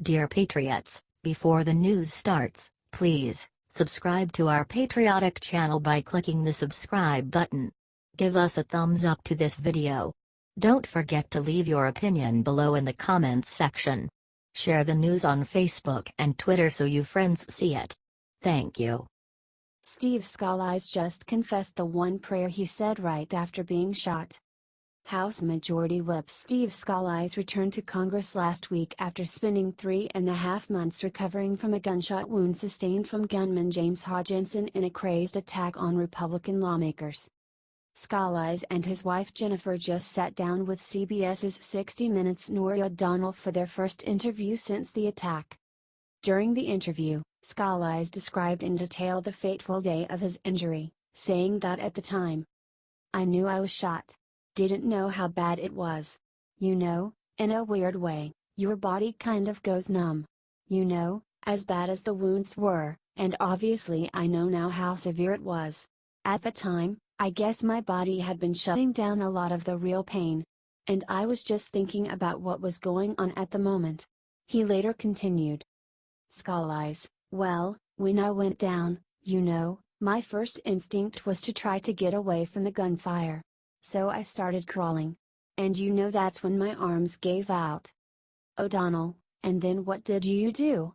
Dear Patriots, before the news starts, please subscribe to our patriotic channel by clicking the subscribe button. Give us a thumbs up to this video. Don't forget to leave your opinion below in the comments section. Share the news on Facebook and Twitter so you friends see it. Thank you. Steve Scalise just confessed the one prayer he said right after being shot. House Majority Whip Steve Scalise returned to Congress last week after spending 3.5 months recovering from a gunshot wound sustained from gunman James Hodginson in a crazed attack on Republican lawmakers. Scalise and his wife Jennifer just sat down with CBS's 60 Minutes Norah O'Donnell for their first interview since the attack. During the interview, Scalise described in detail the fateful day of his injury, saying that at the time, "I knew I was shot. Didn't know how bad it was. You know, in a weird way, your body kind of goes numb. You know, as bad as the wounds were, and obviously I know now how severe it was. At the time, I guess my body had been shutting down a lot of the real pain. And I was just thinking about what was going on at the moment." He later continued. Scalise, "Well, when I went down, you know, my first instinct was to try to get away from the gunfire. So I started crawling. And you know that's when my arms gave out." O'Donnell, "And then what did you do?"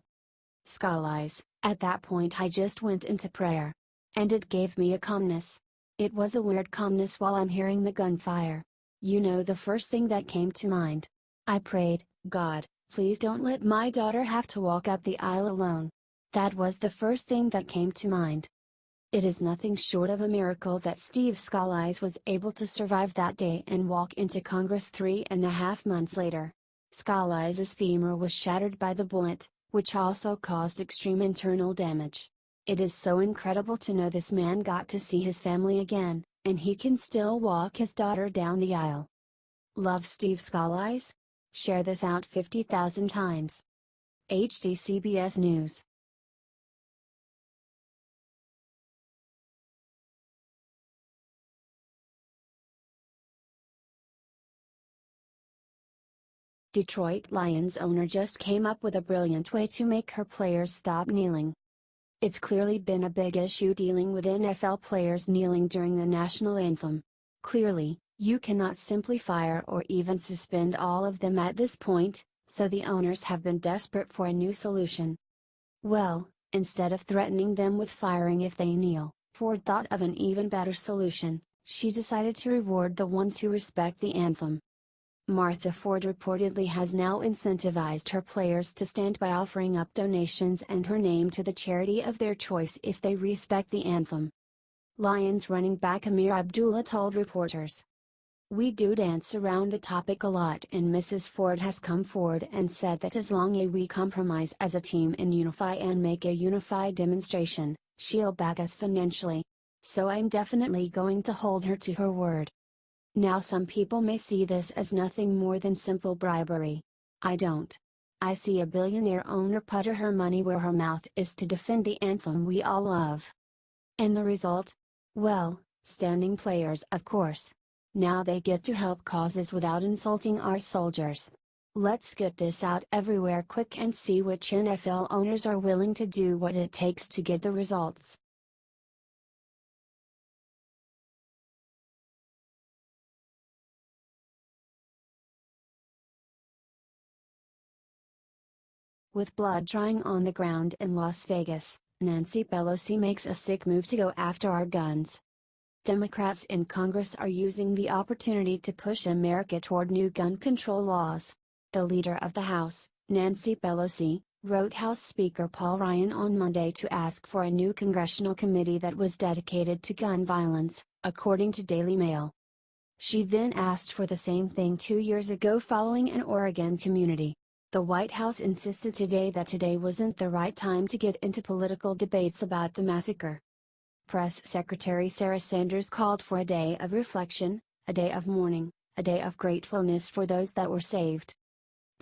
Scalise, "At that point I just went into prayer. And it gave me a calmness. It was a weird calmness while I'm hearing the gunfire. You know the first thing that came to mind? I prayed, God, please don't let my daughter have to walk up the aisle alone. That was the first thing that came to mind." It is nothing short of a miracle that Steve Scalise was able to survive that day and walk into Congress 3.5 months later. Scalise's femur was shattered by the bullet, which also caused extreme internal damage. It is so incredible to know this man got to see his family again, and he can still walk his daughter down the aisle. Love Steve Scalise? Share this out 50,000 times. HDCBS News. Detroit Lions owner just came up with a brilliant way to make her players stop kneeling. It's clearly been a big issue dealing with NFL players kneeling during the national anthem. Clearly, you cannot simply fire or even suspend all of them at this point, so the owners have been desperate for a new solution. Well, instead of threatening them with firing if they kneel, Ford thought of an even better solution. She decided to reward the ones who respect the anthem. Martha Ford reportedly has now incentivized her players to stand by offering up donations and her name to the charity of their choice if they respect the anthem. Lions running back Amir Abdullah told reporters, "We do dance around the topic a lot, and Mrs. Ford has come forward and said that as long as we compromise as a team and unify and make a unified demonstration, she'll back us financially. So I'm definitely going to hold her to her word." Now some people may see this as nothing more than simple bribery. I don't. I see a billionaire owner put her money where her mouth is to defend the anthem we all love. And the result? Well, standing players of course. Now they get to help causes without insulting our soldiers. Let's get this out everywhere quick and see which NFL owners are willing to do what it takes to get the results. With blood drying on the ground in Las Vegas, Nancy Pelosi makes a sick move to go after our guns. Democrats in Congress are using the opportunity to push America toward new gun control laws. The leader of the House, Nancy Pelosi, wrote House Speaker Paul Ryan on Monday to ask for a new congressional committee that was dedicated to gun violence, according to Daily Mail. She then asked for the same thing 2 years ago following an Oregon community. The White House insisted today that today wasn't the right time to get into political debates about the massacre. Press Secretary Sarah Sanders called for a day of reflection, a day of mourning, a day of gratefulness for those that were saved.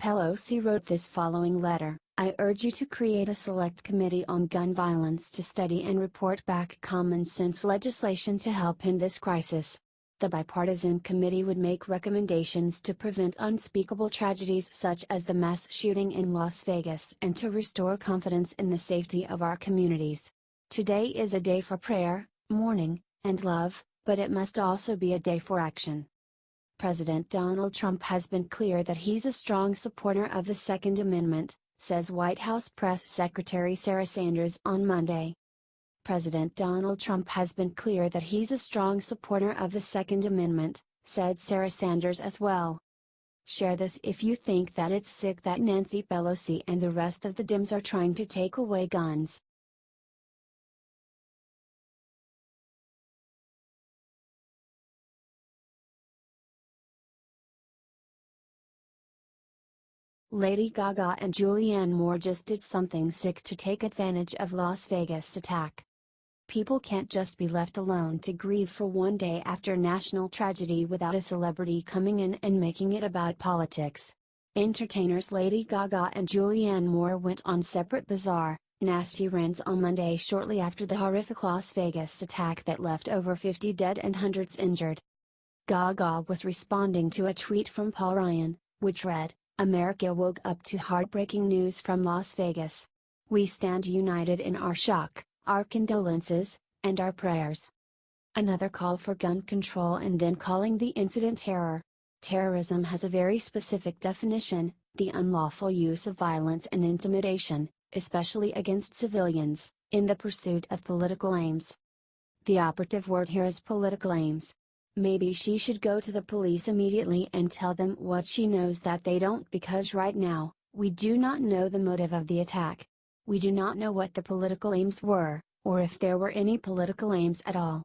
Pelosi wrote this following letter: "I urge you to create a select committee on gun violence to study and report back common sense legislation to help end this crisis. The bipartisan committee would make recommendations to prevent unspeakable tragedies such as the mass shooting in Las Vegas and to restore confidence in the safety of our communities. Today is a day for prayer, mourning, and love, but it must also be a day for action. President Donald Trump has been clear that he's a strong supporter of the Second Amendment, says White House Press Secretary Sarah Sanders on Monday. President Donald Trump has been clear that he's a strong supporter of the Second Amendment, said Sarah Sanders as well. Share this if you think that it's sick that Nancy Pelosi and the rest of the Dems are trying to take away guns. Lady Gaga and Julianne Moore just did something sick to take advantage of Las Vegas attack. People can't just be left alone to grieve for one day after national tragedy without a celebrity coming in and making it about politics. Entertainers Lady Gaga and Julianne Moore went on separate bizarre, nasty rants on Monday shortly after the horrific Las Vegas attack that left over 50 dead and hundreds injured. Gaga was responding to a tweet from Paul Ryan, which read, "America woke up to heartbreaking news from Las Vegas. We stand united in our shock, our condolences, and our prayers." Another call for gun control and then calling the incident terror. Terrorism has a very specific definition: the unlawful use of violence and intimidation, especially against civilians, in the pursuit of political aims. The operative word here is political aims. Maybe she should go to the police immediately and tell them what she knows that they don't, because right now, we do not know the motive of the attack. We do not know what the political aims were, or if there were any political aims at all.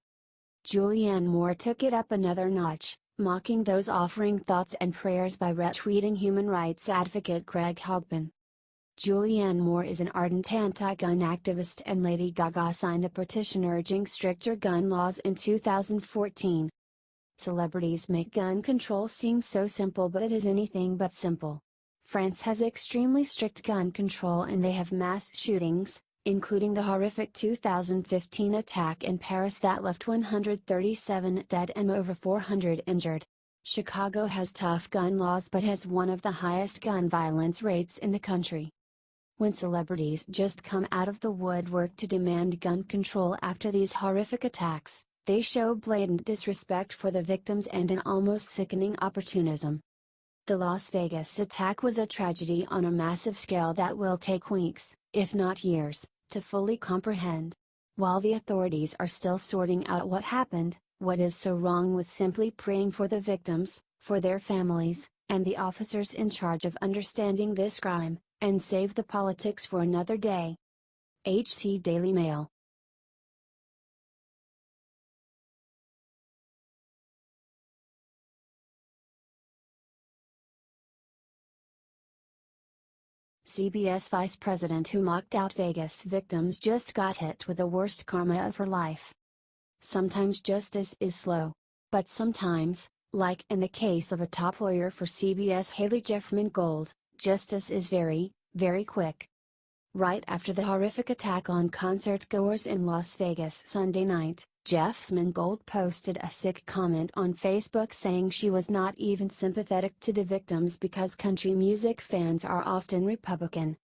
Julianne Moore took it up another notch, mocking those offering thoughts and prayers by retweeting human rights advocate Greg Hogbin. Julianne Moore is an ardent anti-gun activist, and Lady Gaga signed a petition urging stricter gun laws in 2014. Celebrities make gun control seem so simple, but it is anything but simple. France has extremely strict gun control and they have mass shootings, including the horrific 2015 attack in Paris that left 137 dead and over 400 injured. Chicago has tough gun laws but has one of the highest gun violence rates in the country. When celebrities just come out of the woodwork to demand gun control after these horrific attacks, they show blatant disrespect for the victims and an almost sickening opportunism. The Las Vegas attack was a tragedy on a massive scale that will take weeks, if not years, to fully comprehend. While the authorities are still sorting out what happened, what is so wrong with simply praying for the victims, for their families, and the officers in charge of understanding this crime, and save the politics for another day? HT Daily Mail. CBS vice president who mocked out Vegas victims just got hit with the worst karma of her life. Sometimes justice is slow. But sometimes, like in the case of a top lawyer for CBS Haley Jeff Mangold, justice is very, very quick. Right after the horrific attack on concert-goers in Las Vegas Sunday night, Jeff Mangold posted a sick comment on Facebook saying she was not even sympathetic to the victims because country music fans are often Republican.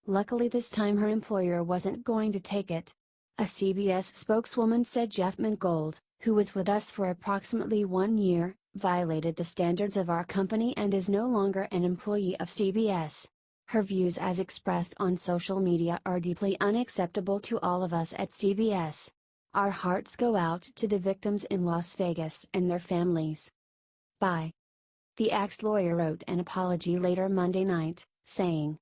Luckily this time her employer wasn't going to take it. A CBS spokeswoman said Jeff Mangold, who was with us for approximately 1 year, violated the standards of our company and is no longer an employee of CBS. Her views as expressed on social media are deeply unacceptable to all of us at CBS. Our hearts go out to the victims in Las Vegas and their families. Bye. The ex-lawyer wrote an apology later Monday night, saying,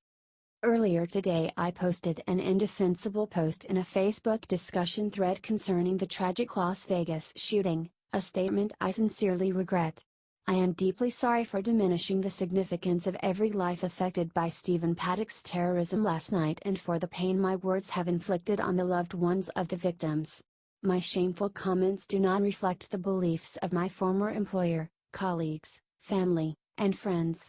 "Earlier today I posted an indefensible post in a Facebook discussion thread concerning the tragic Las Vegas shooting, a statement I sincerely regret. I am deeply sorry for diminishing the significance of every life affected by Stephen Paddock's terrorism last night and for the pain my words have inflicted on the loved ones of the victims. My shameful comments do not reflect the beliefs of my former employer, colleagues, family, and friends.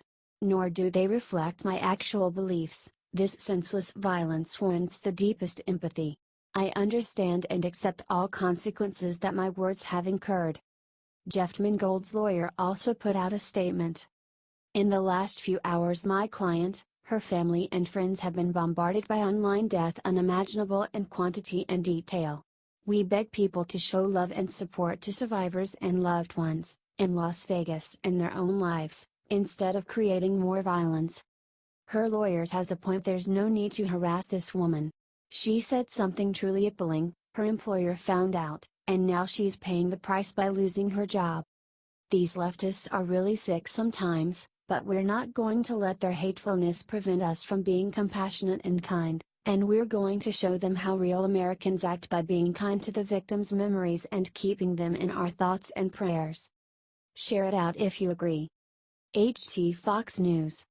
Nor do they reflect my actual beliefs. This senseless violence warrants the deepest empathy. I understand and accept all consequences that my words have incurred." Jeff Mangold's lawyer also put out a statement. In the last few hours, my client, her family and friends have been bombarded by online death unimaginable in quantity and detail. We beg people to show love and support to survivors and loved ones, in Las Vegas and their own lives, instead of creating more violence. Her lawyers has a point: there's no need to harass this woman. She said something truly appalling, her employer found out, and now she's paying the price by losing her job. These leftists are really sick sometimes, but we're not going to let their hatefulness prevent us from being compassionate and kind, and we're going to show them how real Americans act by being kind to the victims' memories and keeping them in our thoughts and prayers. Share it out if you agree. HT Fox News.